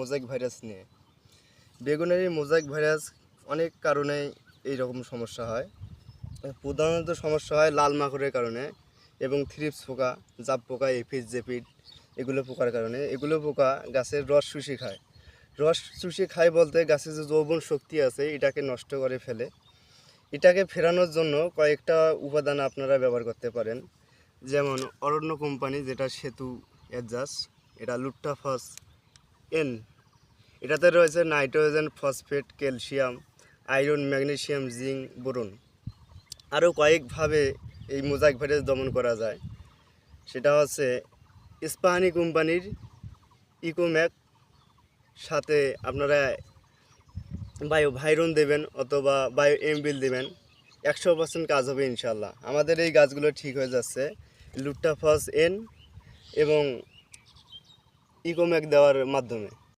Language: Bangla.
মোজাইক ভাইরাস নিয়ে। বেগুনের এই মোজাইক ভাইরাস অনেক কারণে এই রকম সমস্যা হয়। প্রধানত সমস্যা হয় লাল মাকড়ের কারণে এবং থ্রিপস পোকা, জাপ পোকা, এফিড জেপিড এগুলো পোকার কারণে। এগুলো পোকা গাছের রস শুষে খায়। রস শুষে খায় বলতে গাছের যে যৌবন শক্তি আছে এটাকে নষ্ট করে ফেলে। এটাকে ফেরানোর জন্য কয়েকটা উপাদান আপনারা ব্যবহার করতে পারেন, যেমন অরণ্য কোম্পানি যেটা সেতু অ্যাডজাস, এটা লুট্টাফস এন, এটাতে রয়েছে nitrogen, phosphate, calcium, iron, magnesium, zinc, boron. আরও কয়েকভাবে এই মোজাইক ভাইরাস দমন করা যায়। সেটা হচ্ছে ইস্পাহানি কোম্পানির ইকোম্যাক, সাথে আপনারা বায়ো ভাইরন দেবেন অথবা বায়ো এমবিল দেবেন, 100% কাজ হবে ইনশাল্লাহ। আমাদের এই গাছগুলো ঠিক হয়ে যাচ্ছে লুট্টাফস এন এবং ইকোম্যাক দেওয়ার মাধ্যমে।